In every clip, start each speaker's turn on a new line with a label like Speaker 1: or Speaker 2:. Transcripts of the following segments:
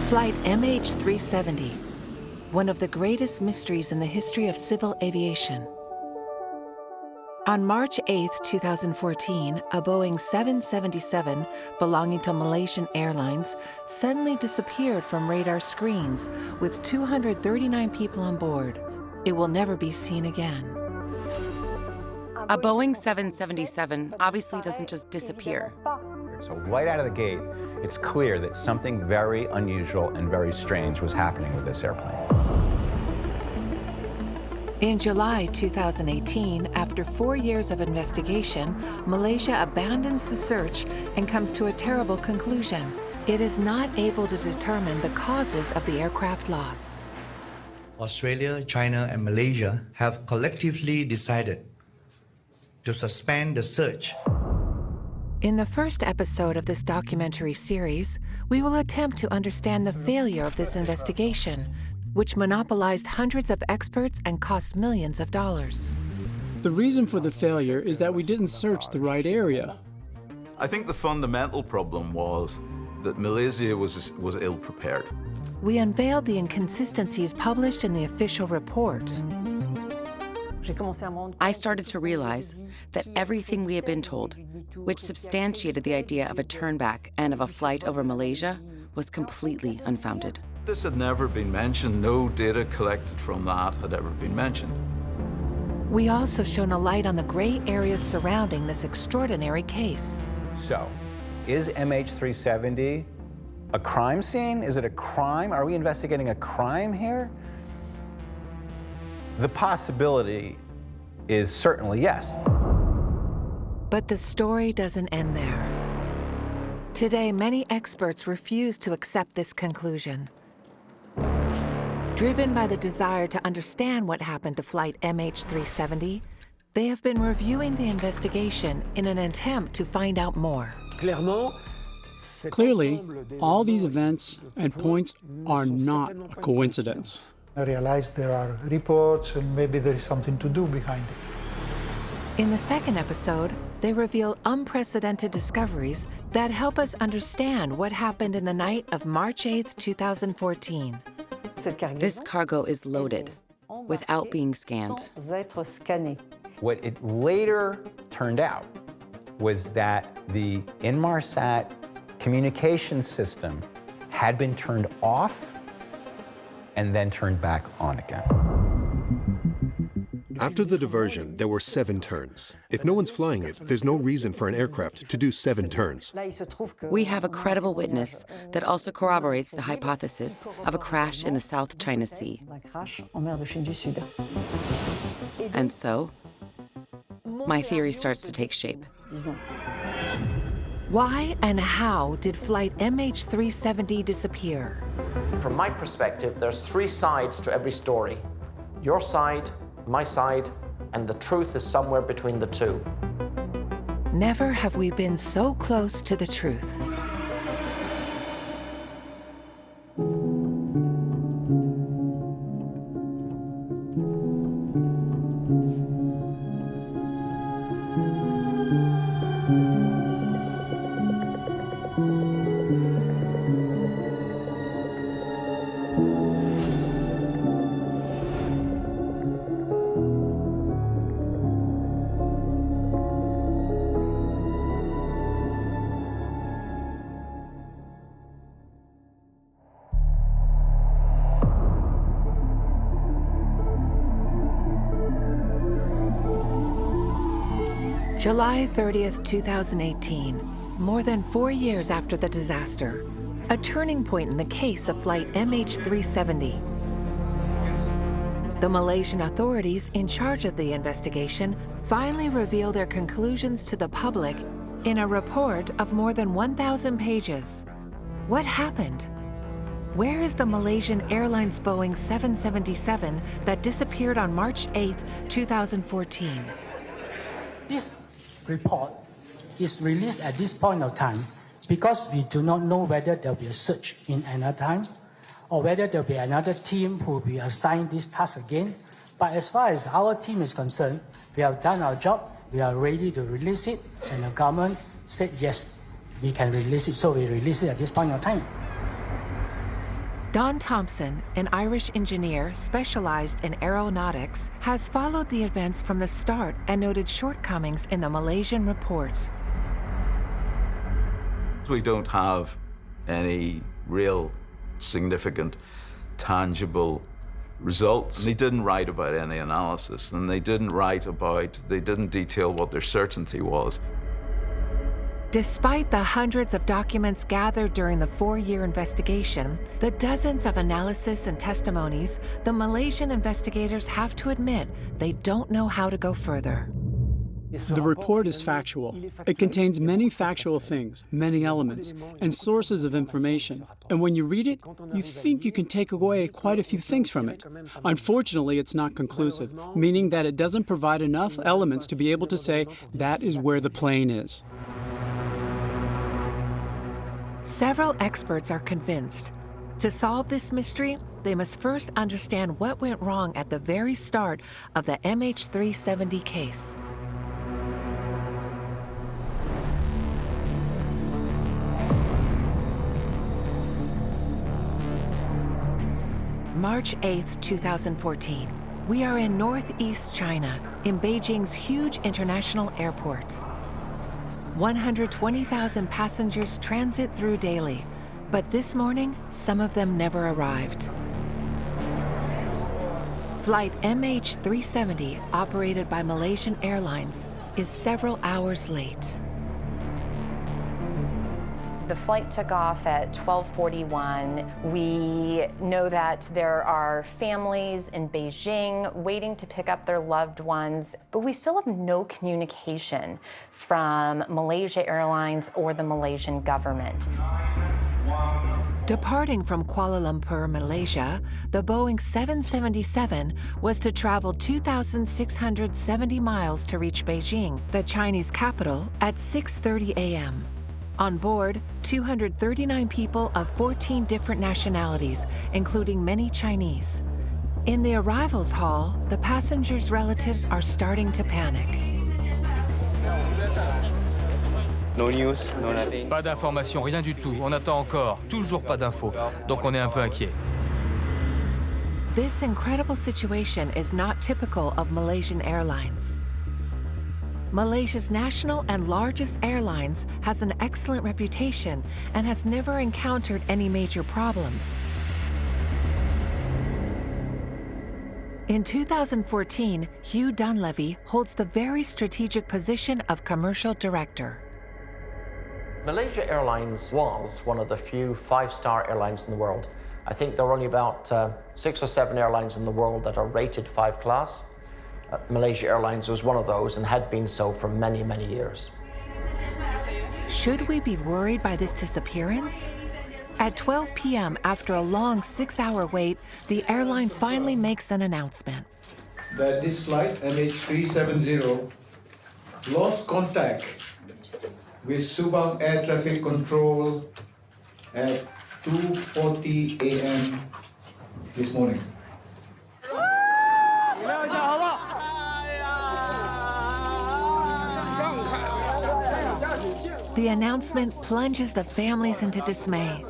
Speaker 1: Flight MH370, one of the greatest mysteries in the history of civil aviation. On March 8, 2014, a Boeing 777 belonging to Malaysian Airlines suddenly disappeared from radar screens with 239 people on board. It will never be seen again.
Speaker 2: A Boeing 777 obviously doesn't just disappear.
Speaker 3: So right out of the gate, it's clear that something very unusual and very strange was happening with this airplane.
Speaker 1: In July 2018, after 4 years of investigation, Malaysia abandons the search and comes to a terrible conclusion. It is not able to determine the causes of the aircraft loss.
Speaker 4: Australia, China, and Malaysia have collectively decided to suspend the search.
Speaker 1: In the first episode of this documentary series, we will attempt to understand the failure of this investigation, which monopolized hundreds of experts and cost millions of dollars.
Speaker 5: The reason for the failure is that we didn't search the right area.
Speaker 6: I think the fundamental problem was that Malaysia was ill-prepared.
Speaker 1: We unveiled the inconsistencies published in the official report.
Speaker 2: I started to realize that everything we had been told, which substantiated the idea of a turnback and of a flight over Malaysia, was completely unfounded.
Speaker 6: This had never been mentioned. No data collected from that had ever been mentioned.
Speaker 1: We also shone a light on the gray areas surrounding this extraordinary case.
Speaker 3: So, is MH370 a crime scene? Is it a crime? Are we investigating a crime here? The possibility is certainly yes.
Speaker 1: But the story doesn't end there. Today, many experts refuse to accept this conclusion. Driven by the desire to understand what happened to Flight MH370, they have been reviewing the investigation in an attempt to find out more.
Speaker 5: Clearly, all these events and points are not a coincidence.
Speaker 7: I realized there are reports and maybe there is something to do behind it.
Speaker 1: In the second episode, they reveal unprecedented discoveries that help us understand what happened in the night of March 8, 2014.
Speaker 2: This cargo is loaded without being scanned.
Speaker 3: What it later turned out was that the Inmarsat communication system had been turned off and then turned back on again.
Speaker 8: After the diversion, there were 7 turns. If no one's flying it, there's no reason for an aircraft to do 7 turns.
Speaker 2: We have a credible witness that also corroborates the hypothesis of a crash in the South China Sea. And so, my theory starts to take shape.
Speaker 1: Why and how did Flight MH370 disappear?
Speaker 9: From my perspective, there's 3 sides to every story. Your side, my side, and the truth is somewhere between the 2.
Speaker 1: Never have we been so close to the truth. July 30th, 2018, more than 4 years after the disaster, a turning point in the case of Flight MH370. The Malaysian authorities in charge of the investigation finally reveal their conclusions to the public in a report of more than 1,000 pages. What happened? Where is the Malaysian Airlines Boeing 777 that disappeared on March 8th, 2014?
Speaker 10: This report is released at this point of time because we do not know whether there will be a search in another time or whether there will be another team who will be assigned this task again. But as far as our team is concerned, we have done our job, we are ready to release it, and the government said yes, we can release it, so we release it at this point of time.
Speaker 1: Don Thompson, an Irish engineer specialized in aeronautics, has followed the events from the start and noted shortcomings in the Malaysian report.
Speaker 6: We don't have any real significant, tangible results. They didn't write about any analysis, and they didn't detail what their certainty was.
Speaker 1: Despite the hundreds of documents gathered during the 4-year investigation, the dozens of analysis and testimonies, the Malaysian investigators have to admit they don't know how to go further.
Speaker 5: The report is factual. It contains many factual things, many elements, and sources of information. And when you read it, you think you can take away quite a few things from it. Unfortunately, it's not conclusive, meaning that it doesn't provide enough elements to be able to say that is where the plane is.
Speaker 1: Several experts are convinced. To solve this mystery, they must first understand what went wrong at the very start of the MH370 case. March 8, 2014. We are in northeast China, in Beijing's huge international airport. 120,000 passengers transit through daily, but this morning, some of them never arrived. Flight MH370, operated by Malaysian Airlines, is several hours late.
Speaker 11: The flight took off at 12:41. We know that there are families in Beijing waiting to pick up their loved ones, but we still have no communication from Malaysia Airlines or the Malaysian government.
Speaker 1: Departing from Kuala Lumpur, Malaysia, the Boeing 777 was to travel 2,670 miles to reach Beijing, the Chinese capital, at 6:30 a.m. On board, 239 people of 14 different nationalities, including many Chinese. In the arrivals hall, the passengers' relatives are starting to panic.
Speaker 12: No news, no nothing.
Speaker 13: Pas d'informations, rien du tout. On attend encore, toujours pas d'infos. Donc on est un peu inquiet.
Speaker 1: This incredible situation is not typical of Malaysian Airlines. Malaysia's national and largest airlines has an excellent reputation and has never encountered any major problems. In 2014, Hugh Dunleavy holds the very strategic position of commercial director.
Speaker 9: Malaysia Airlines was one of the few 5-star airlines in the world. I think there are only about 6 or 7 airlines in the world that are rated 5 class. Malaysia Airlines was one of those and had been so for many, many years.
Speaker 1: Should we be worried by this disappearance? At 12 p.m., after a long 6-hour wait, the airline finally makes an announcement.
Speaker 14: That this flight, MH370, lost contact with Subang Air Traffic Control at 2:40 a.m. this morning.
Speaker 1: The announcement plunges the families into dismay.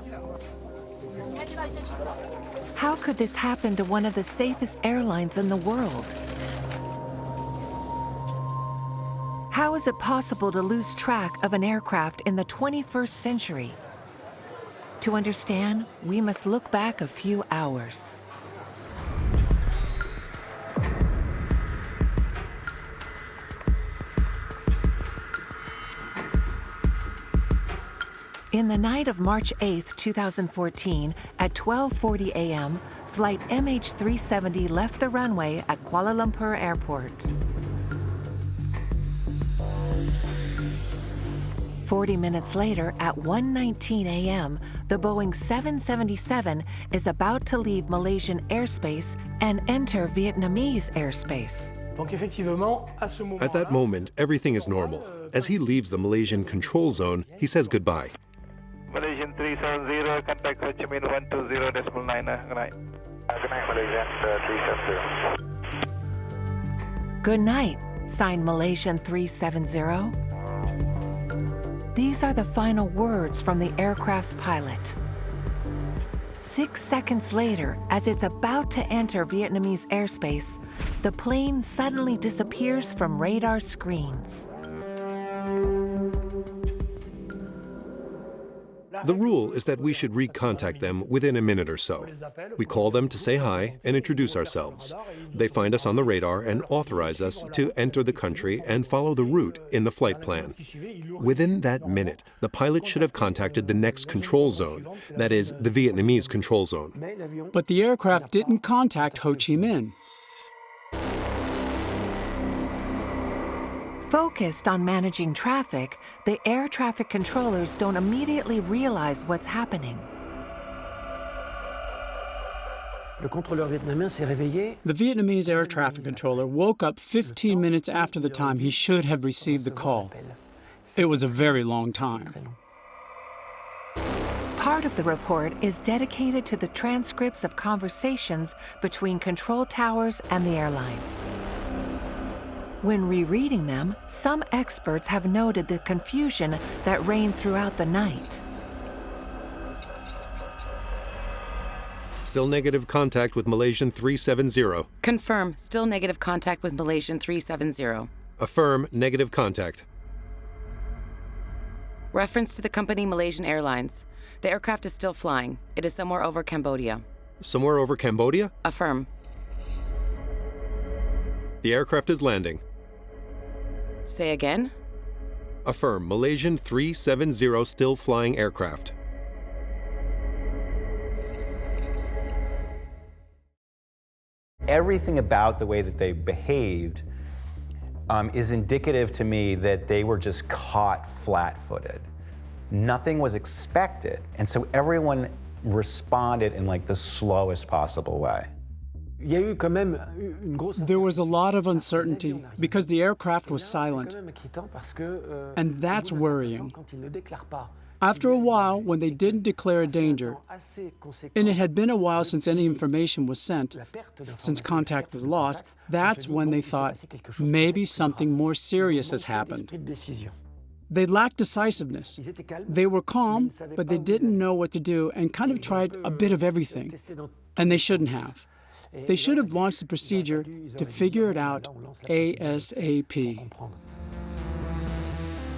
Speaker 1: How could this happen to one of the safest airlines in the world? How is it possible to lose track of an aircraft in the 21st century? To understand, we must look back a few hours. In the night of March 8, 2014, at 12:40 a.m., flight MH370 left the runway at Kuala Lumpur Airport. 40 minutes later, at 1:19 a.m., the Boeing 777 is about to leave Malaysian airspace and enter Vietnamese airspace.
Speaker 8: At that moment, everything is normal. As he leaves the Malaysian control zone, he says goodbye.
Speaker 15: Malaysian 370, contact Ho Chi Minh 120.9. Good night. Good night, Malaysian 370.
Speaker 1: Good night, signed Malaysian 370. These are the final words from the aircraft's pilot. 6 seconds later, as it's about to enter Vietnamese airspace, the plane suddenly disappears from radar screens.
Speaker 8: The rule is that we should recontact them within a minute or so. We call them to say hi and introduce ourselves. They find us on the radar and authorize us to enter the country and follow the route in the flight plan. Within that minute, the pilot should have contacted the next control zone, that is, the Vietnamese control zone.
Speaker 5: But the aircraft didn't contact Ho Chi Minh.
Speaker 1: Focused on managing traffic, the air traffic controllers don't immediately realize what's happening.
Speaker 5: The Vietnamese air traffic controller woke up 15 minutes after the time he should have received the call. It was a very long time.
Speaker 1: Part of the report is dedicated to the transcripts of conversations between control towers and the airline. When rereading them, some experts have noted the confusion that reigned throughout the night.
Speaker 8: Still negative contact with Malaysian 370.
Speaker 2: Confirm, still negative contact with Malaysian 370.
Speaker 8: Affirm, negative contact.
Speaker 2: Reference to the company Malaysian Airlines. The aircraft is still flying. It is somewhere over Cambodia.
Speaker 8: Somewhere over Cambodia?
Speaker 2: Affirm.
Speaker 8: The aircraft is landing.
Speaker 2: Say again?
Speaker 8: Affirm, Malaysian 370 still flying aircraft.
Speaker 3: Everything about the way that they behaved is indicative to me that they were just caught flat-footed. Nothing was expected, and so everyone responded in like the slowest possible way.
Speaker 5: There was a lot of uncertainty because the aircraft was silent, and that's worrying. After a while, when they didn't declare a danger, and it had been a while since any information was sent, since contact was lost, that's when they thought maybe something more serious has happened. They lacked decisiveness. They were calm, but they didn't know what to do and kind of tried a bit of everything, and they shouldn't have. They should have launched the procedure to figure it out ASAP.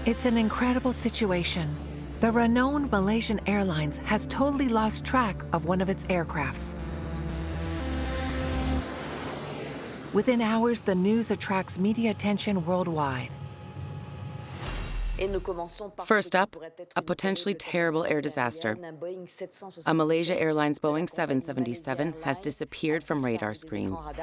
Speaker 1: It's an incredible situation. The renowned Malaysian Airlines has totally lost track of one of its aircrafts. Within hours, the news attracts media attention worldwide.
Speaker 2: First up, a potentially terrible air disaster. A Malaysia Airlines Boeing 777 has disappeared from radar screens.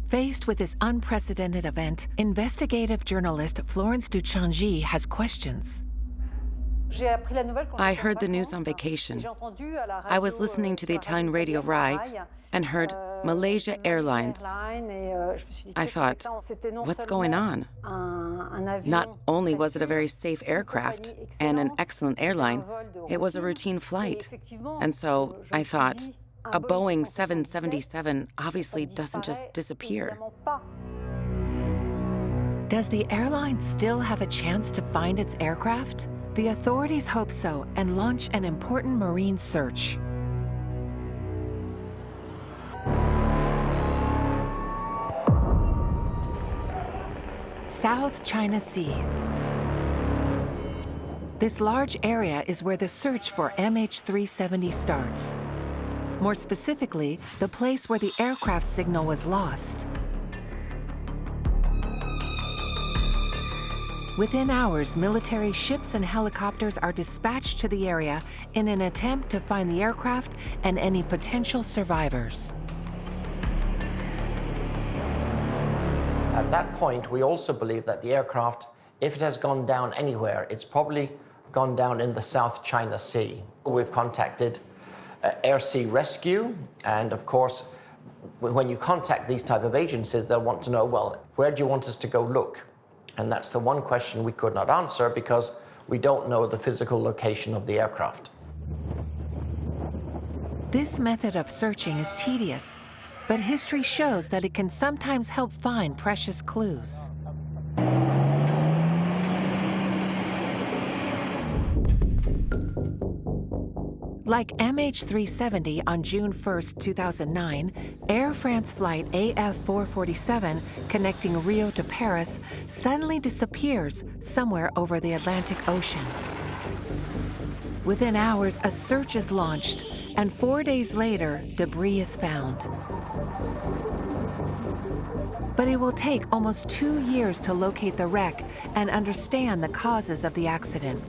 Speaker 1: Faced with this unprecedented event, investigative journalist Florence Duchangi has questions.
Speaker 2: I heard the news on vacation. I was listening to the Italian radio RAI and heard Malaysia Airlines. I thought, what's going on? Not only was it a very safe aircraft and an excellent airline, it was a routine flight. And so I thought, a Boeing 777 obviously doesn't just disappear.
Speaker 1: Does the airline still have a chance to find its aircraft? The authorities hope so and launch an important marine search. South China Sea. This large area is where the search for MH370 starts. More specifically, the place where the aircraft signal was lost. Within hours, military ships and helicopters are dispatched to the area in an attempt to find the aircraft and any potential survivors.
Speaker 9: At that point, we also believe that the aircraft, if it has gone down anywhere, it's probably gone down in the South China Sea. We've contacted Air Sea Rescue, and of course, when you contact these type of agencies, they'll want to know, well, where do you want us to go look? And that's the one question we could not answer because we don't know the physical location of the aircraft.
Speaker 1: This method of searching is tedious, but history shows that it can sometimes help find precious clues. Like MH370 on June 1, 2009, Air France flight AF447 connecting Rio to Paris suddenly disappears somewhere over the Atlantic Ocean. Within hours, a search is launched, and 4 days later, debris is found. But it will take almost 2 years to locate the wreck and understand the causes of the accident.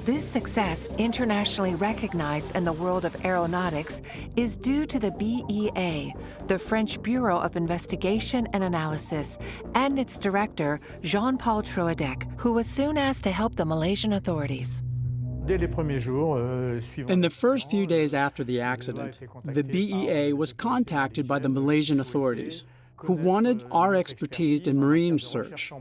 Speaker 1: This success, internationally recognized in the world of aeronautics, is due to the BEA, the French Bureau of Investigation and Analysis, and its director, Jean-Paul Troadec, who was soon asked to help the Malaysian authorities.
Speaker 5: In the first few days after the accident, the BEA was contacted by the Malaysian authorities, who wanted our expertise in marine search.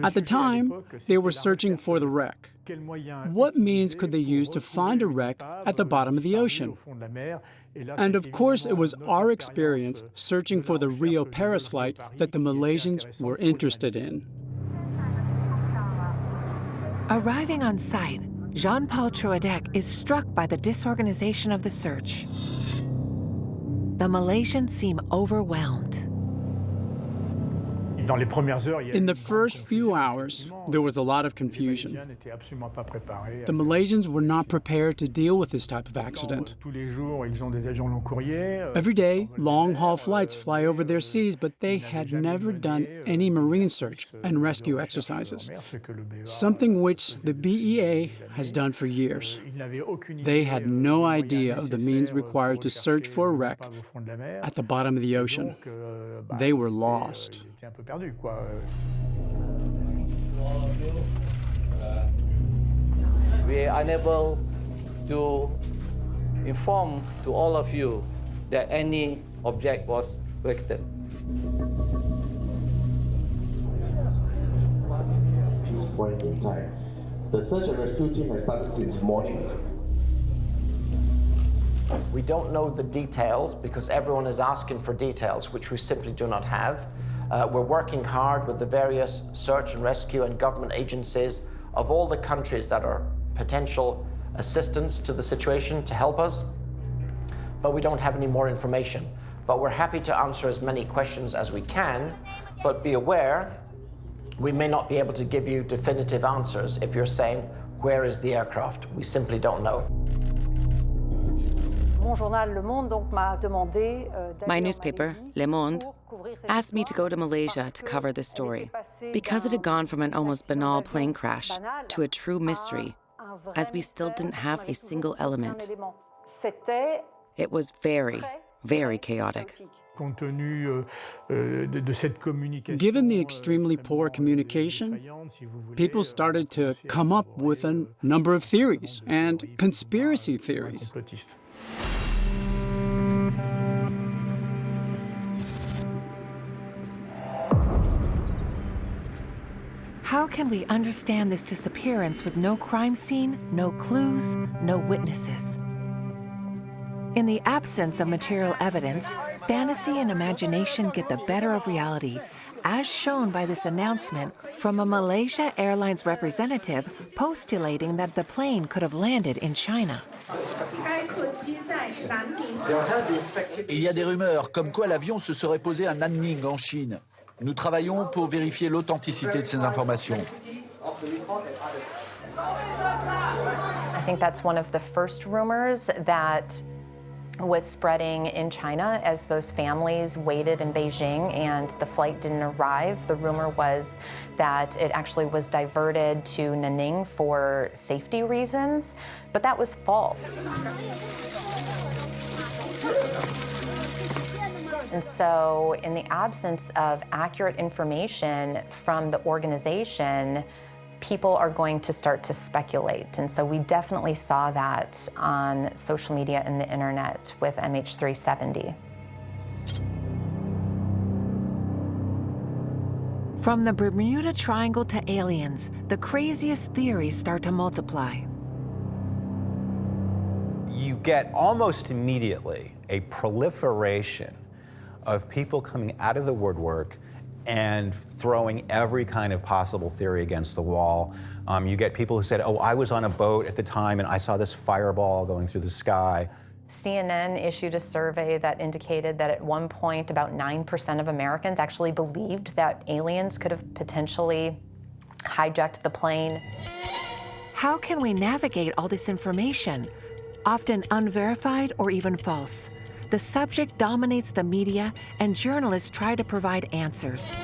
Speaker 5: At the time, they were searching for the wreck. What means could they use to find a wreck at the bottom of the ocean? And of course, it was our experience searching for the Rio-Paris flight that the Malaysians were interested in.
Speaker 1: Arriving on site, Jean-Paul Troadec is struck by the disorganization of the search. The Malaysians seem overwhelmed.
Speaker 5: In the first few hours, there was a lot of confusion. The Malaysians were not prepared to deal with this type of accident. Every day, long-haul flights fly over their seas, but they had never done any marine search and rescue exercises, something which the BEA has done for years. They had no idea of the means required to search for a wreck at the bottom of the ocean. They were lost.
Speaker 16: We are unable to inform to all of you that any object was wrecked.
Speaker 17: At this point in time, the search and rescue team has started since morning.
Speaker 9: We don't know the details because everyone is asking for details, which we simply do not have. We're working hard with the various search and rescue and government agencies of all the countries that are potential assistance to the situation to help us, but we don't have any more information. But we're happy to answer as many questions as we can, but be aware, we may not be able to give you definitive answers if you're saying, where is the aircraft? We simply don't know.
Speaker 2: My newspaper, Le Monde, asked me to go to Malaysia to cover this story because it had gone from an almost banal plane crash to a true mystery, as we still didn't have a single element. It was very, very chaotic.
Speaker 5: Given the extremely poor communication, people started to come up with a number of theories and conspiracy theories.
Speaker 1: How can we understand this disappearance with no crime scene, no clues, no witnesses? In the absence of material evidence, fantasy and imagination get the better of reality, as shown by this announcement from a Malaysia Airlines representative postulating that the plane could have landed in China.
Speaker 18: Il y a des rumeurs comme quoi l'avion se serait posé à Nanning en Chine. Nous travaillons pour vérifier l'authenticité de ces informations.
Speaker 11: I think that's one of the first rumors that was spreading in China as those families waited in Beijing and the flight didn't arrive. The rumor was that it actually was diverted to Nanning for safety reasons, but that was false. And so in the absence of accurate information from the organization, people are going to start to speculate. And so we definitely saw that on social media and the internet with MH370.
Speaker 1: From the Bermuda Triangle to aliens, the craziest theories start to multiply.
Speaker 3: You get almost immediately a proliferation of people coming out of the woodwork and throwing every kind of possible theory against the wall. You get people who said, oh, I was on a boat at the time and I saw this fireball going through the sky.
Speaker 11: CNN issued a survey that indicated that at one point about 9% of Americans actually believed that aliens could have potentially hijacked the plane.
Speaker 1: How can we navigate all this information? Often unverified or even false. The subject dominates the media and journalists try to provide answers.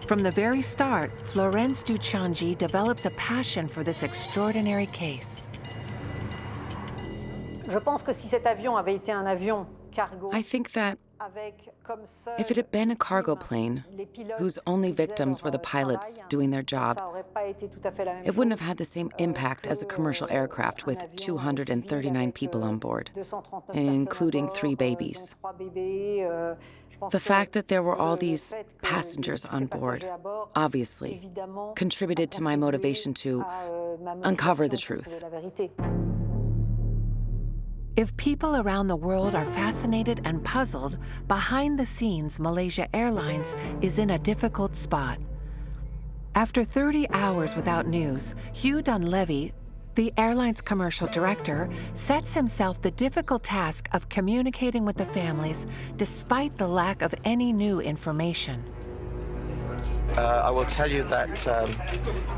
Speaker 1: From the very start, Florence Duchangi develops a passion for this extraordinary case.
Speaker 2: I think that if it had been a cargo plane whose only victims were the pilots doing their job, it wouldn't have had the same impact as a commercial aircraft with 239 people on board, including 3 babies. The fact that there were all these passengers on board, obviously, contributed to my motivation to uncover the truth.
Speaker 1: If people around the world are fascinated and puzzled, behind the scenes, Malaysia Airlines is in a difficult spot. After 30 hours without news, Hugh Dunleavy, the airline's commercial director, sets himself the difficult task of communicating with the families despite the lack of any new information.
Speaker 9: I will tell you that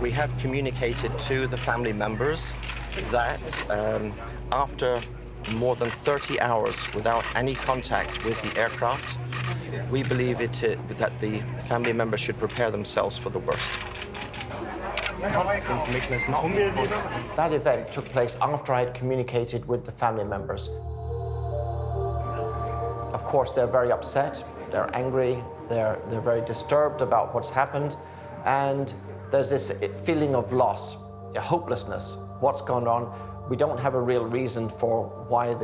Speaker 9: we have communicated to the family members that after more than 30 hours without any contact with the aircraft, we believe that the family members should prepare themselves for the worst. Information is not important. That event took place after I had communicated with the family members. Of course, they're very upset, they're angry, they're very disturbed about what's happened, and there's this feeling of loss, hopelessness. What's gone on? We don't have a real reason for why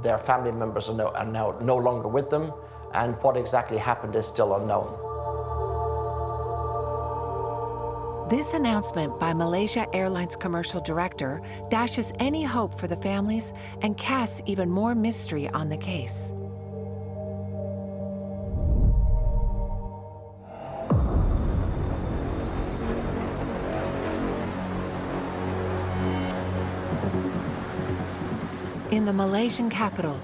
Speaker 9: their family members are now no longer with them, and what exactly happened is still unknown.
Speaker 1: This announcement by Malaysia Airlines commercial director dashes any hope for the families and casts even more mystery on the case. In the Malaysian capital,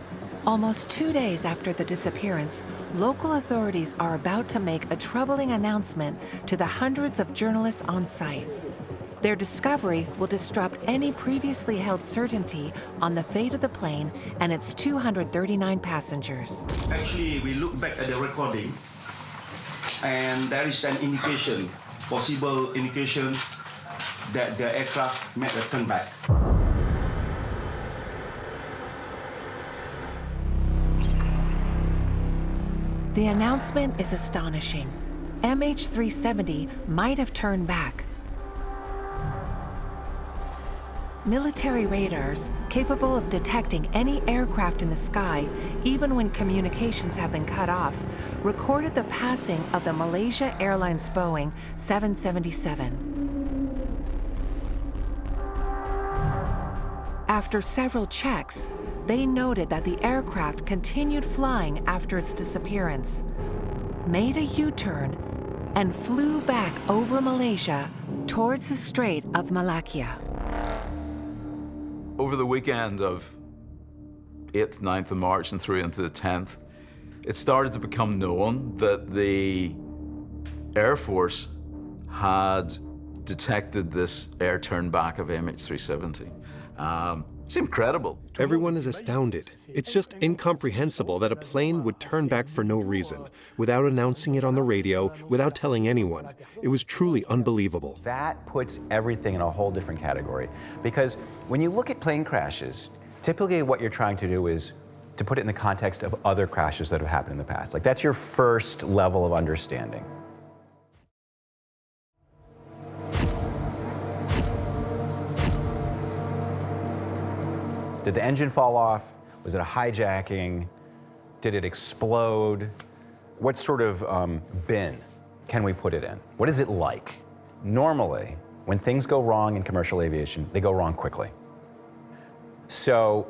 Speaker 1: almost 2 days after the disappearance, local authorities are about to make a troubling announcement to the hundreds of journalists on site. Their discovery will disrupt any previously held certainty on the fate of the plane and its 239 passengers.
Speaker 19: Actually, we look back at the recording, and there is an indication, possible indication, that the aircraft made a turnback.
Speaker 1: The announcement is astonishing. MH370 might have turned back. Military radars, capable of detecting any aircraft in the sky, even when communications have been cut off, recorded the passing of the Malaysia Airlines Boeing 777. After several checks, they noted that the aircraft continued flying after its disappearance, made a U-turn, and flew back over Malaysia towards the Strait of Malacca.
Speaker 6: Over the weekend of 8th, 9th of March and through into the 10th, it started to become known that the Air Force had detected this air turn back of MH370. It's incredible.
Speaker 8: Everyone is astounded. It's just incomprehensible that a plane would turn back for no reason, without announcing it on the radio, without telling anyone. It was truly unbelievable.
Speaker 3: That puts everything in a whole different category. Because when you look at plane crashes, typically what you're trying to do is to put it in the context of other crashes that have happened in the past. Like, that's your first level of understanding. Did the engine fall off? Was it a hijacking? Did it explode? What sort of bin can we put it in? What is it like? Normally, when things go wrong in commercial aviation, they go wrong quickly. So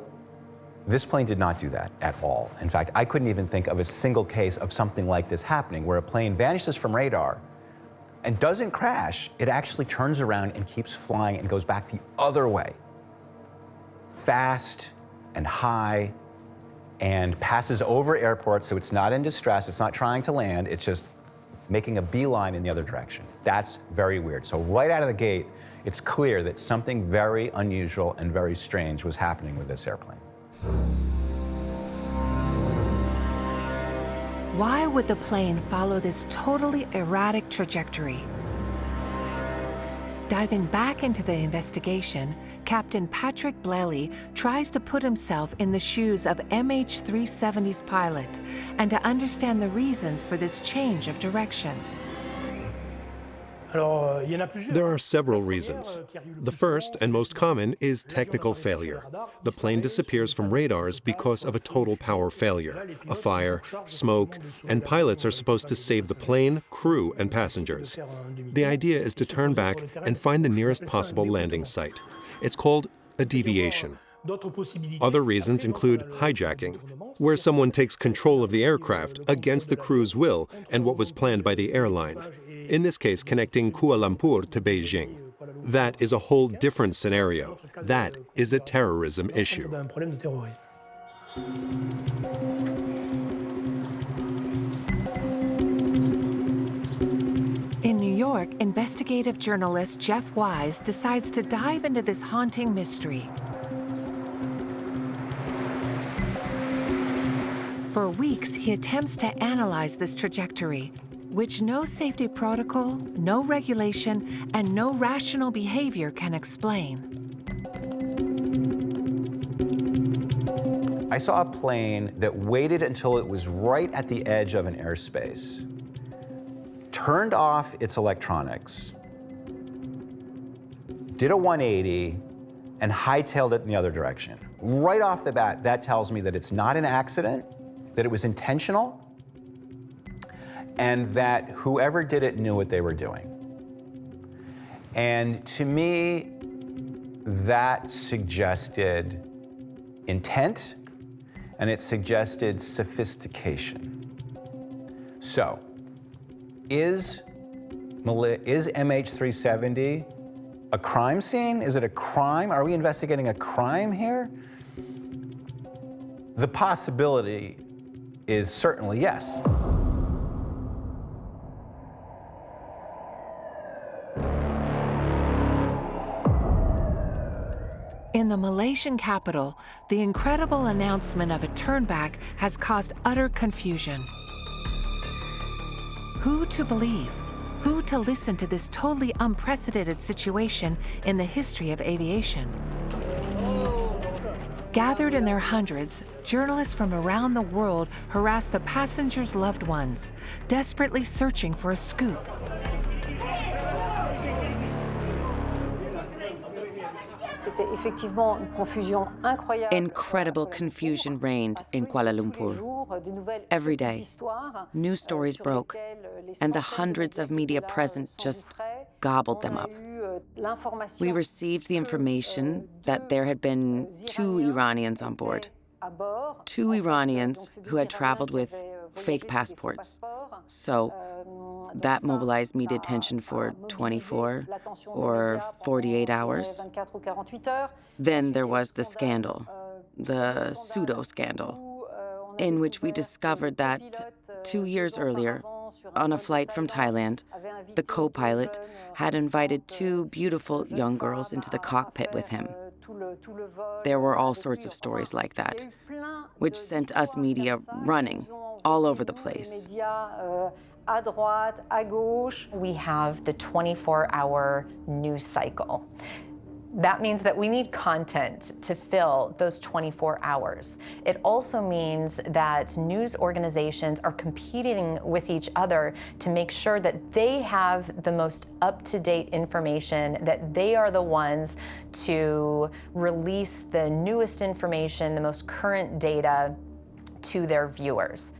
Speaker 3: This plane did not do that at all. In fact, I couldn't even think of a single case of something like this happening, where a plane vanishes from radar and doesn't crash. It actually turns around and keeps flying and goes back the other way, fast and high, and passes over airports, so it's not in distress, it's not trying to land, it's just making a beeline in the other direction. That's very weird. So right out of the gate, it's clear that something very unusual and very strange was happening with this airplane.
Speaker 1: Why would the plane follow this totally erratic trajectory? Diving back into the investigation, Captain Patrick Bleley tries to put himself in the shoes of MH370's pilot and to understand the reasons for this change of direction.
Speaker 8: There are several reasons. The first and most common is technical failure. The plane disappears from radars because of a total power failure, a fire, smoke, and pilots are supposed to save the plane, crew, and passengers. The idea is to turn back and find the nearest possible landing site. It's called a deviation. Other reasons include hijacking, where someone takes control of the aircraft against the crew's will and what was planned by the airline. In this case, connecting Kuala Lumpur to Beijing. That is a whole different scenario. That is a terrorism issue.
Speaker 1: In New York, investigative journalist Jeff Wise decides to dive into this haunting mystery. For weeks, he attempts to analyze this trajectory, which no safety protocol, no regulation, and no rational behavior can explain.
Speaker 3: I saw a plane that waited until it was right at the edge of an airspace, turned off its electronics, did a 180, and hightailed it in the other direction. Right off the bat, that tells me that it's not an accident, that it was intentional, and that whoever did it knew what they were doing. And to me, that suggested intent, and it suggested sophistication. So, is MH370 a crime scene? Is it a crime? Are we investigating a crime here? The possibility is certainly yes.
Speaker 1: In the Malaysian capital, the incredible announcement of a turnback has caused utter confusion. Who to believe? Who to listen to this totally unprecedented situation in the history of aviation? Gathered in their hundreds, journalists from around the world harass the passengers' loved ones, desperately searching for a scoop.
Speaker 2: Incredible confusion reigned in Kuala Lumpur. Every day, new stories broke, and the hundreds of media present just gobbled them up. We received the information that there had been 2 Iranians on board. 2 Iranians who had traveled with fake passports. So that mobilized media attention for 24 or 48 hours. Then there was the scandal, the pseudo-scandal, in which we discovered that 2 years earlier, on a flight from Thailand, the co-pilot had invited 2 beautiful young girls into the cockpit with him. There were all sorts of stories like that, which sent us media running all over the place.
Speaker 11: We have the 24-hour news cycle. That means that we need content to fill those 24 hours. It also means that news organizations are competing with each other to make sure that they have the most up-to-date information, that they are the ones to release the newest information, the most current data to their viewers.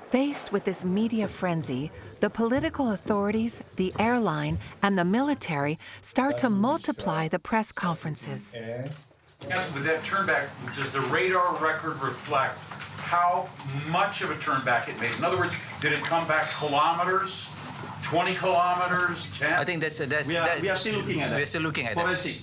Speaker 1: Faced with this media frenzy, the political authorities, the airline, and the military start to multiply the press conferences.
Speaker 20: Yes, with that turnback, does the radar record reflect how much of a turnback it made? In other words, did it come back kilometers, 20 kilometers, 10?
Speaker 16: I think
Speaker 19: We are still looking at that.
Speaker 16: We're still looking at
Speaker 19: Forensic.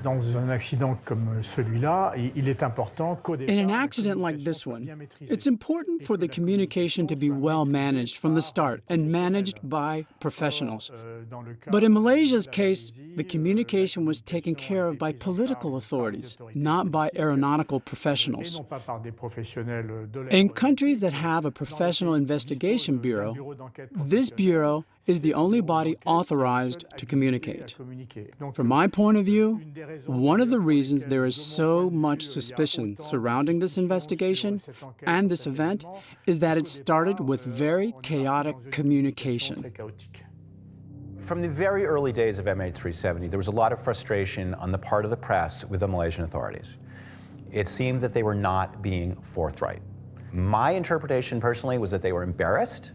Speaker 7: Dans un accident comme celui-là, il est important qu'au départ...
Speaker 5: In an accident like this one, it's important for the communication to be well managed from the start and managed by professionals. But in Malaysia's case, the communication was taken care of by political authorities, not by aeronautical professionals. In countries that have a professional investigation bureau, this bureau is the only body authorized to communicate. From my point of view, one of the reasons there is so much suspicion surrounding this investigation and this event is that it started with very chaotic communication.
Speaker 3: From the very early days of MH370, there was a lot of frustration on the part of the press with the Malaysian authorities. It seemed that they were not being forthright. My interpretation personally was that they were embarrassed.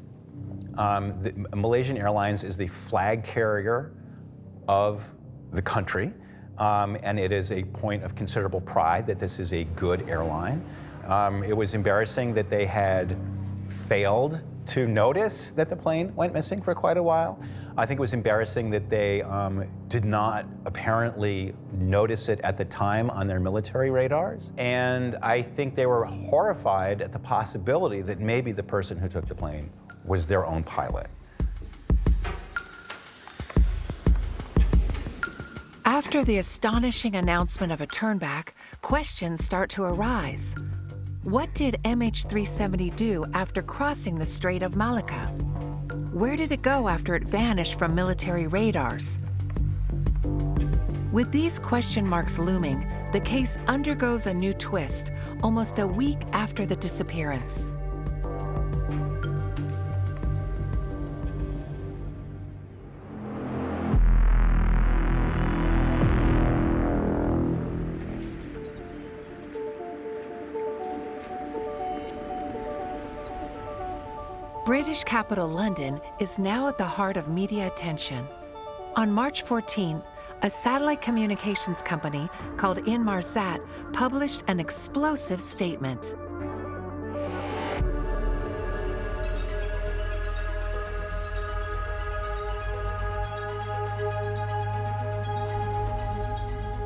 Speaker 3: Malaysian Airlines is the flag carrier of the country, and it is a point of considerable pride that this is a good airline. It was embarrassing that they had failed to notice that the plane went missing for quite a while. I think it was embarrassing that they did not apparently notice it at the time on their military radars. And I think they were horrified at the possibility that maybe the person who took the plane was their own pilot.
Speaker 1: After the astonishing announcement of a turnback, questions start to arise. What did MH370 do after crossing the Strait of Malacca? Where did it go after it vanished from military radars? With these question marks looming, the case undergoes a new twist almost a week after the disappearance. British capital London is now at the heart of media attention. On March 14, a satellite communications company called Inmarsat published an explosive statement.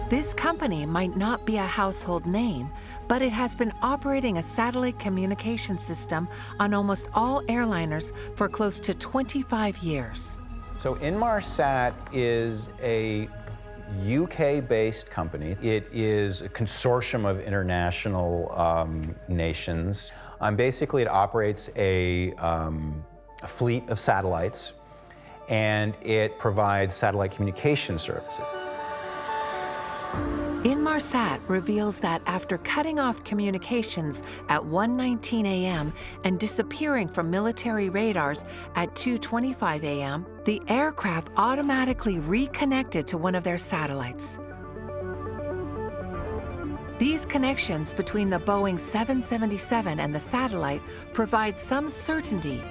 Speaker 1: This company might not be a household name, but it has been operating a satellite communication system on almost all airliners for close to 25 years.
Speaker 3: So Inmarsat is a UK-based company. It is a consortium of international nations. Basically, it operates a fleet of satellites, and it provides satellite communication services.
Speaker 1: Inmarsat reveals that after cutting off communications at 1:19 a.m. and disappearing from military radars at 2:25 a.m., the aircraft automatically reconnected to one of their satellites. These connections between the Boeing 777 and the satellite provide some certainty.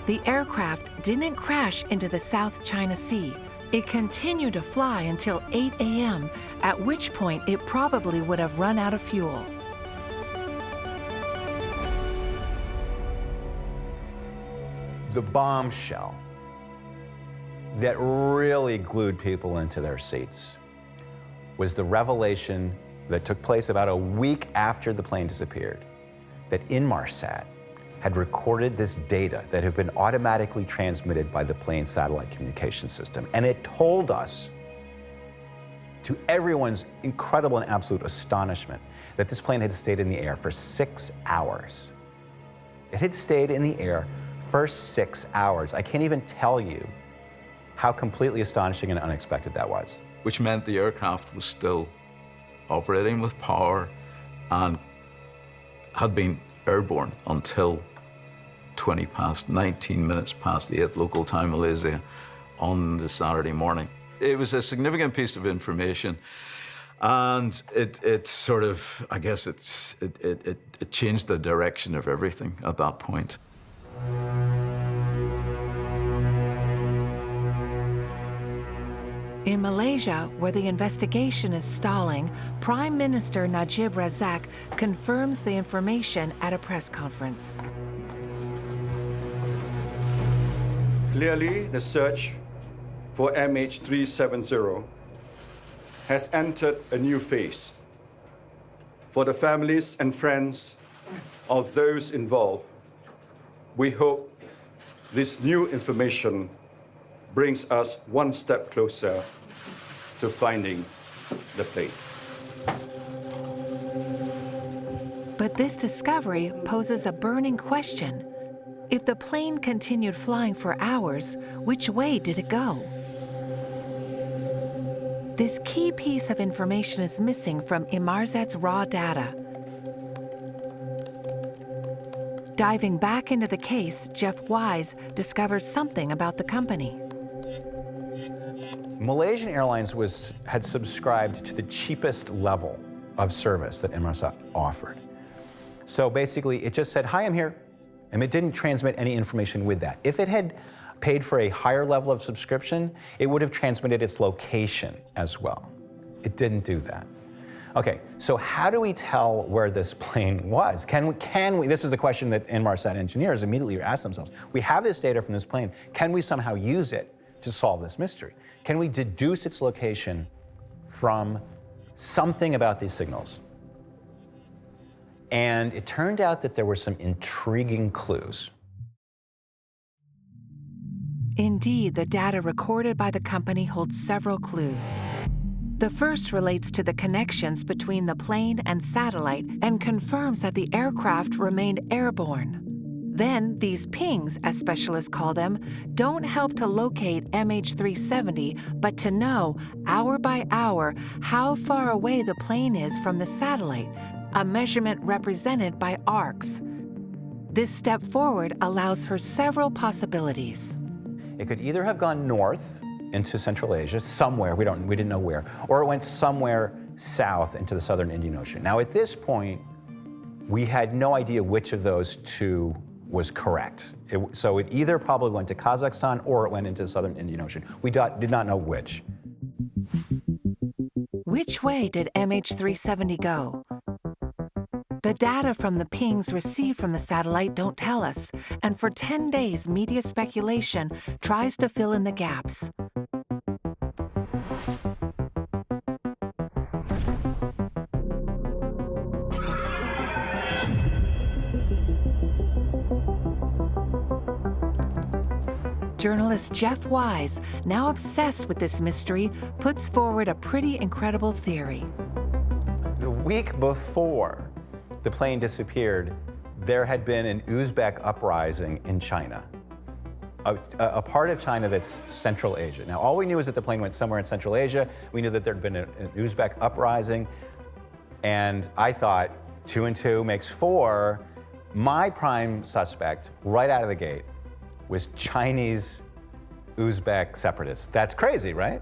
Speaker 1: The aircraft didn't crash into the South China Sea. It continued to fly until 8 a.m., at which point it probably would have run out of fuel.
Speaker 3: The bombshell that really glued people into their seats was the revelation that took place about a week after the plane disappeared, that Inmarsat had recorded this data that had been automatically transmitted by the plane's satellite communication system. And it told us, to everyone's incredible and absolute astonishment, that this plane had stayed in the air for 6 hours. It had stayed in the air for 6 hours. I can't even tell you how completely astonishing and unexpected that was.
Speaker 6: Which meant the aircraft was still operating with power and had been airborne until 19 minutes past 8 local time Malaysia on the Saturday morning. It was a significant piece of information, and it sort of, I guess it changed the direction of everything at that point.
Speaker 1: In Malaysia, where the investigation is stalling, Prime Minister Najib Razak confirms the information at a press conference.
Speaker 21: Clearly, the search for MH370 has entered a new phase. For the families and friends of those involved, we hope this new information brings us one step closer to finding the plane.
Speaker 1: But this discovery poses a burning question. If the plane continued flying for hours, which way did it go? This key piece of information is missing from Inmarsat's raw data. Diving back into the case, Jeff Wise discovers something about the company.
Speaker 3: Malaysian Airlines had subscribed to the cheapest level of service that Inmarsat offered. So basically, it just said, "Hi, I'm here," and it didn't transmit any information with that. If it had paid for a higher level of subscription, it would have transmitted its location as well. It didn't do that. Okay, so how do we tell where this plane was? Can we, this is the question that Inmarsat engineers immediately ask themselves. We have this data from this plane. Can we somehow use it to solve this mystery? Can we deduce its location from something about these signals? And it turned out that there were some intriguing clues.
Speaker 1: Indeed, the data recorded by the company holds several clues. The first relates to the connections between the plane and satellite and confirms that the aircraft remained airborne. Then, these pings, as specialists call them, don't help to locate MH370, but to know, hour by hour, how far away the plane is from the satellite, a measurement represented by arcs. This step forward allows for several possibilities.
Speaker 3: It could either have gone north into Central Asia, somewhere, we didn't know where, or it went somewhere south into the southern Indian Ocean. Now, at this point, we had no idea which of those two was correct. So it either probably went to Kazakhstan or it went into the southern Indian Ocean. We did not know which.
Speaker 1: Which way did MH370 go? The data from the pings received from the satellite don't tell us, and for 10 days, media speculation tries to fill in the gaps. Journalist Jeff Wise, now obsessed with this mystery, puts forward a pretty incredible theory.
Speaker 3: The week before the plane disappeared, there had been an Uzbek uprising in China, a part of China that's Central Asia. Now, all we knew is that the plane went somewhere in Central Asia. We knew that there'd been an Uzbek uprising, and I thought 2 and 2 makes 4. My prime suspect, right out of the gate, was Chinese Uzbek separatists. That's crazy, right?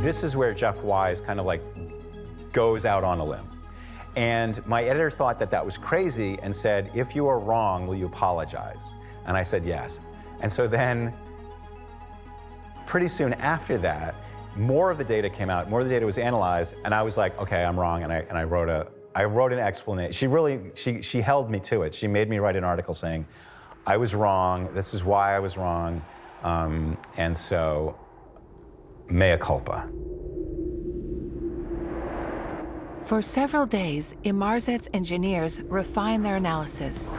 Speaker 3: This is where Jeff Wise kind of like goes out on a limb. And my editor thought that that was crazy and said, "If you are wrong, will you apologize?" And I said, yes. And so then, pretty soon after that, more of the data came out, more of the data was analyzed, and I was like, okay, I'm wrong, and I wrote an explanation. She held me to it. She made me write an article saying, I was wrong, this is why I was wrong, and so, mea culpa.
Speaker 1: For several days, Inmarsat's engineers refine their analysis.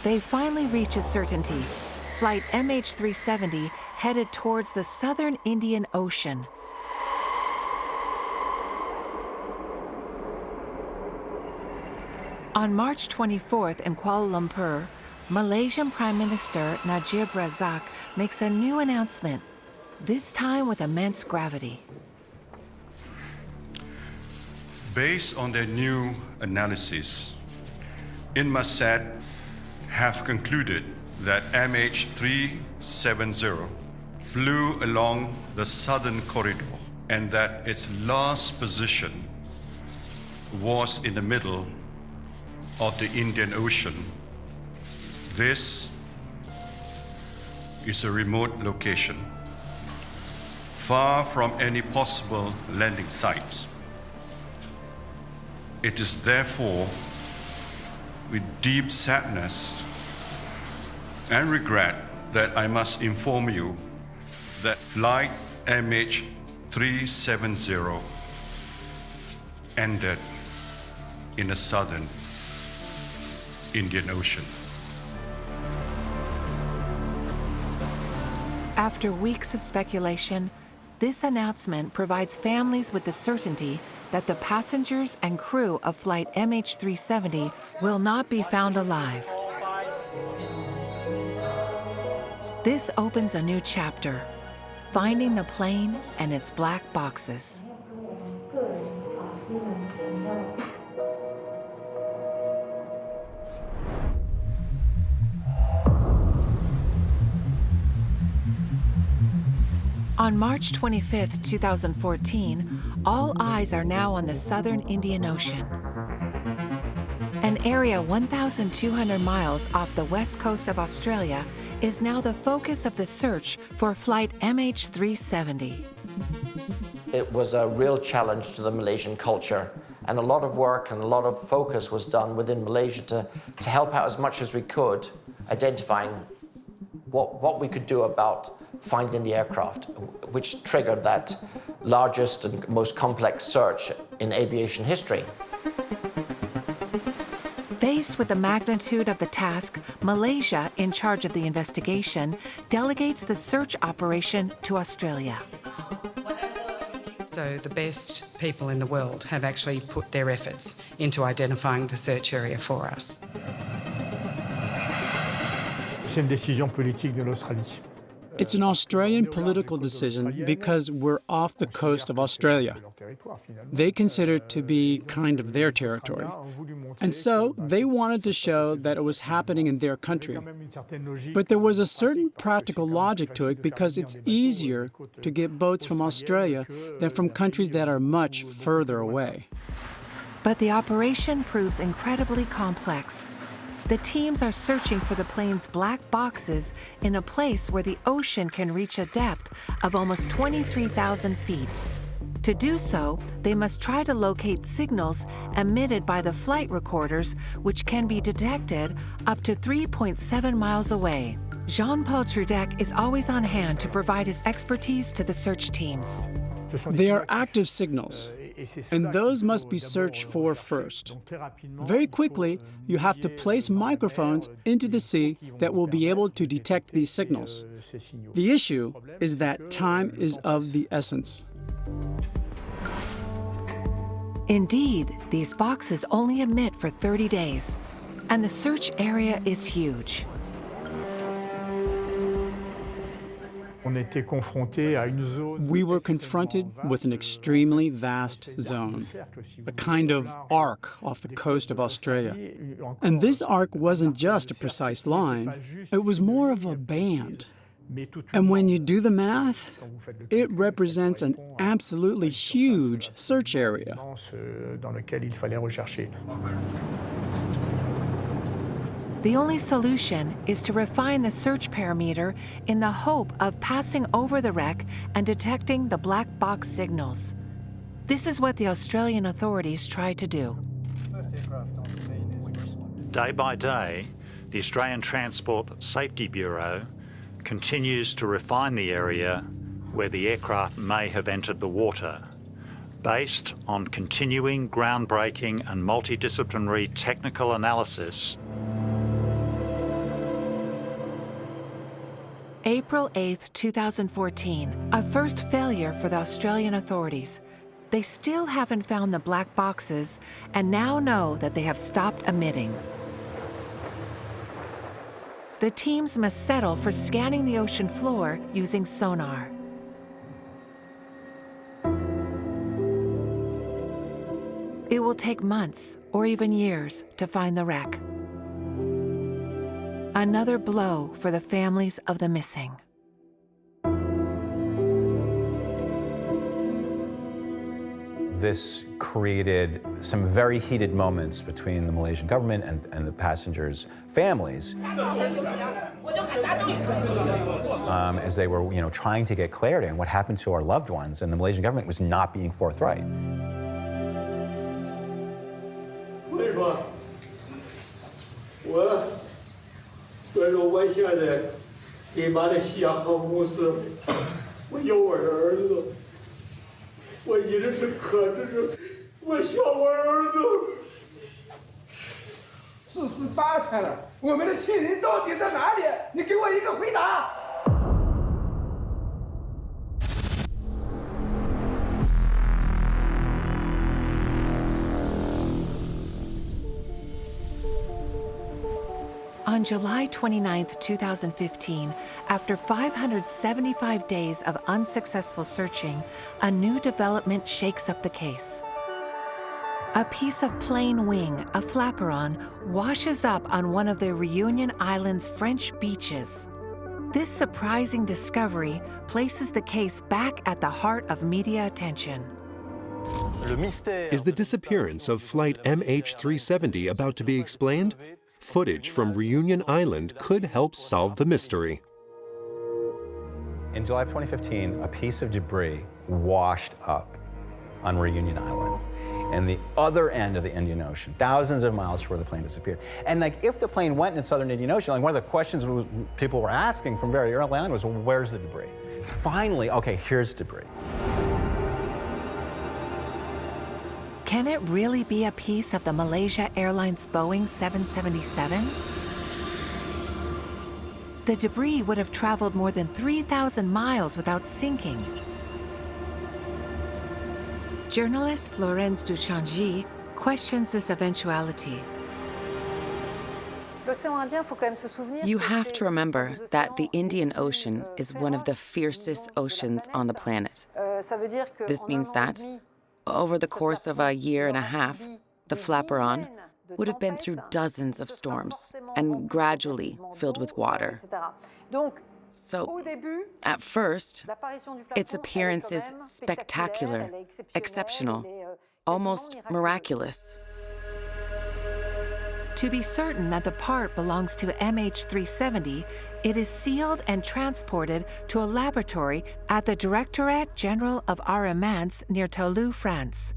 Speaker 1: They finally reach a certainty. Flight MH370 headed towards the southern Indian Ocean. On March 24th in Kuala Lumpur, Malaysian Prime Minister Najib Razak makes a new announcement, this time with immense gravity.
Speaker 21: Based on their new analysis, Inmarsat have concluded that MH370 flew along the southern corridor and that its last position was in the middle of the Indian Ocean. This is a remote location, far from any possible landing sites. It is therefore with deep sadness and regret that I must inform you that flight MH370 ended in the southern Indian Ocean.
Speaker 1: After weeks of speculation, this announcement provides families with the certainty that the passengers and crew of flight MH370 will not be found alive. This opens a new chapter, finding the plane and its black boxes. On March 25, 2014, all eyes are now on the southern Indian Ocean. An area 1,200 miles off the west coast of Australia is now the focus of the search for flight MH370.
Speaker 9: It was a real challenge to the Malaysian culture, and a lot of work and a lot of focus was done within Malaysia to help out as much as we could, identifying what we could do about finding the aircraft, which triggered that largest and most complex search in aviation history.
Speaker 1: Faced with the magnitude of the task, Malaysia, in charge of the investigation, delegates the search operation to Australia.
Speaker 4: So the best people in the world have actually put their efforts into identifying the search area for us.
Speaker 7: C'est une décision politique de l'Australie.
Speaker 5: It's an Australian political decision because we're off the coast of Australia. They consider it to be kind of their territory. And so they wanted to show that it was happening in their country. But there was a certain practical logic to it because it's easier to get boats from Australia than from countries that are much further away.
Speaker 1: But the operation proves incredibly complex. The teams are searching for the plane's black boxes in a place where the ocean can reach a depth of almost 23,000 feet. To do so, they must try to locate signals emitted by the flight recorders, which can be detected up to 3.7 miles away. Jean-Paul Trudec is always on hand to provide his expertise to the search teams.
Speaker 5: They are active signals, and those must be searched for first. Very quickly, you have to place microphones into the sea that will be able to detect these signals. The issue is that time is of the essence.
Speaker 1: Indeed, these boxes only emit for 30 days, and the search area is huge.
Speaker 5: We were confronted with an extremely vast zone, a kind of arc off the coast of Australia. And this arc wasn't just a precise line, it was more of a band. And when you do the math, it represents an absolutely huge search area.
Speaker 1: The only solution is to refine the search parameter in the hope of passing over the wreck and detecting the black box signals. This is what the Australian authorities try to do.
Speaker 22: Day by day, the Australian Transport Safety Bureau continues to refine the area where the aircraft may have entered the water, based on continuing groundbreaking and multidisciplinary technical analysis.
Speaker 1: April 8, 2014, a first failure for the Australian authorities. They still haven't found the black boxes and now know that they have stopped emitting. The teams must settle for scanning the ocean floor using sonar. It will take months or even years to find the wreck. Another blow for the families of the missing.
Speaker 3: This created some very heated moments between the Malaysian government and the passengers' families as they were, trying to get clarity on what happened to our loved ones, and the Malaysian government was not being forthright.
Speaker 1: On July 29, 2015, after 575 days of unsuccessful searching, a new development shakes up the case. A piece of plane wing, a flaperon, washes up on one of the Reunion Island's French beaches. This surprising discovery places the case back at the heart of media attention.
Speaker 8: Is the disappearance of Flight MH370 about to be explained? Footage from Reunion Island could help solve the mystery.
Speaker 3: In July of 2015, a piece of debris washed up on Reunion Island, and the other end of the Indian Ocean, thousands of miles from where the plane disappeared. And if the plane went in the southern Indian Ocean, one of the questions people were asking from very early on was, well, where's the debris? Finally, okay, here's debris.
Speaker 1: Can it really be a piece of the Malaysia Airlines Boeing 777? The debris would have traveled more than 3,000 miles without sinking. Journalist Florence Duchangi questions this eventuality.
Speaker 2: You have to remember that the Indian Ocean is one of the fiercest oceans on the planet. This means that over the course of a year and a half, the flaperon would have been through dozens of storms and gradually filled with water. So, at first, its appearance is spectacular, exceptional, almost miraculous.
Speaker 1: To be certain that the part belongs to MH370, it is sealed and transported to a laboratory at the Directorate General of Armaments near Toulouse, France.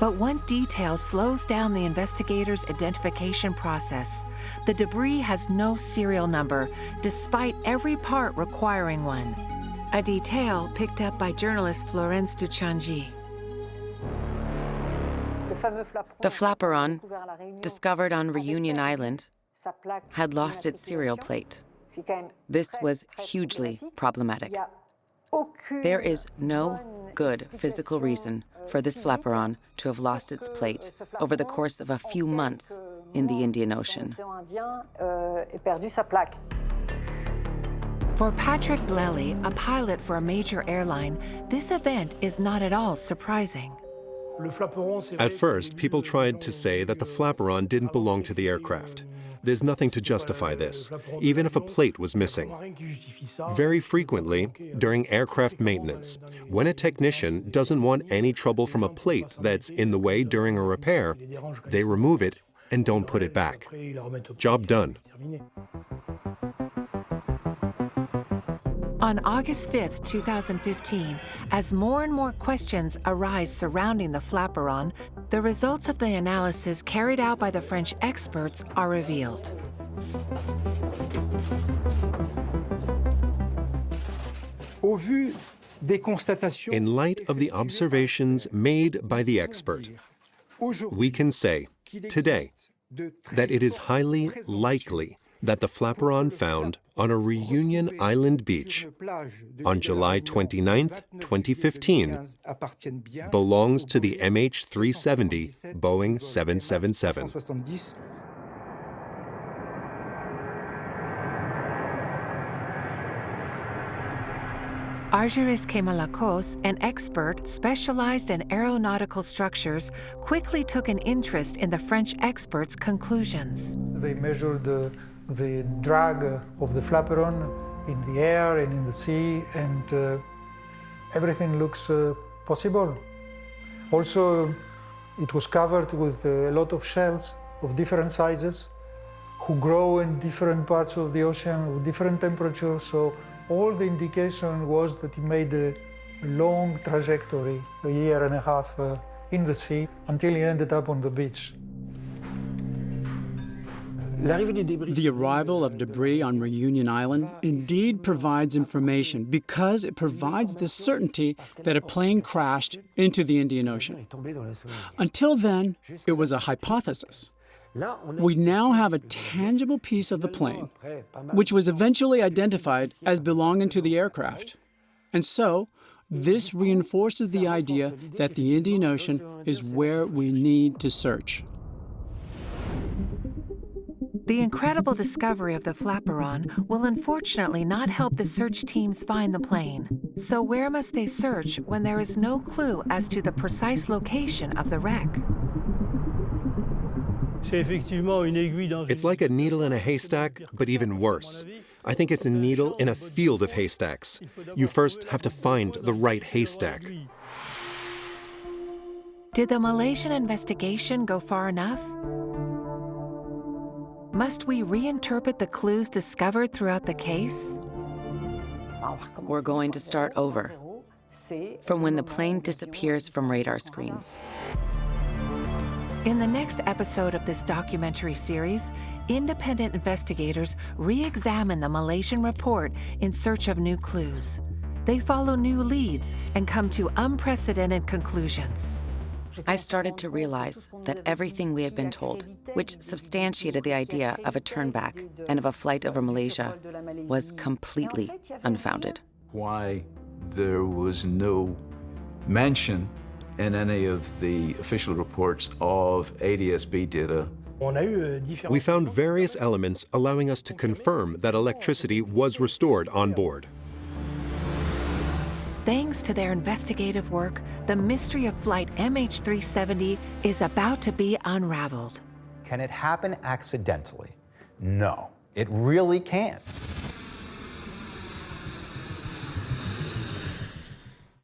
Speaker 1: But one detail slows down the investigators' identification process. The debris has no serial number, despite every part requiring one. A detail picked up by journalist Florence Duchangi.
Speaker 2: The flaperon, discovered on Reunion Island, had lost its serial plate. This was hugely problematic. There is no good physical reason for this flaperon to have lost its plate over the course of a few months in the Indian Ocean.
Speaker 1: For Patrick Blelly, a pilot for a major airline, this event is not at all surprising.
Speaker 8: At first, people tried to say that the flaperon didn't belong to the aircraft. There's nothing to justify this, even if a plate was missing. Very frequently, during aircraft maintenance, when a technician doesn't want any trouble from a plate that's in the way during a repair, they remove it and don't put it back. Job done.
Speaker 1: On August 5, 2015, as more and more questions arise surrounding the flaperon, the results of the analysis carried out by the French experts are revealed.
Speaker 8: In light of the observations made by the expert, we can say today that it is highly likely that the flaperon found on a Reunion Island beach on July 29, 2015, belongs to the MH370 Boeing 777.
Speaker 1: Argyris Kemalakos, an expert specialized in aeronautical structures, quickly took an interest in the French expert's conclusions.
Speaker 7: They measured the drag of the flaperon in the air and in the sea, and everything looks possible. Also, it was covered with a lot of shells of different sizes who grow in different parts of the ocean with different temperatures. So all the indication was that he made a long trajectory, a year and a half in the sea, until he ended up on the beach.
Speaker 5: The arrival of debris on Reunion Island indeed provides information because it provides the certainty that a plane crashed into the Indian Ocean. Until then, it was a hypothesis. We now have a tangible piece of the plane, which was eventually identified as belonging to the aircraft. And so, this reinforces the idea that the Indian Ocean is where we need to search.
Speaker 1: The incredible discovery of the flaperon will unfortunately not help the search teams find the plane. So where must they search when there is no clue as to the precise location of the wreck?
Speaker 8: It's like a needle in a haystack, but even worse. I think it's a needle in a field of haystacks. You first have to find the right haystack.
Speaker 1: Did the Malaysian investigation go far enough? Must we reinterpret the clues discovered throughout the case?
Speaker 2: We're going to start over, from when the plane disappears from radar screens.
Speaker 1: In the next episode of this documentary series, independent investigators re-examine the Malaysian report in search of new clues. They follow new leads and come to unprecedented conclusions.
Speaker 2: I started to realize that everything we had been told, which substantiated the idea of a turnback and of a flight over Malaysia, was completely unfounded.
Speaker 6: Why there was no mention in any of the official reports of ADS-B data.
Speaker 8: We found various elements allowing us to confirm that electricity was restored on board.
Speaker 1: Thanks to their investigative work, the mystery of Flight MH370 is about to be unraveled.
Speaker 3: Can it happen accidentally? No, it really can't.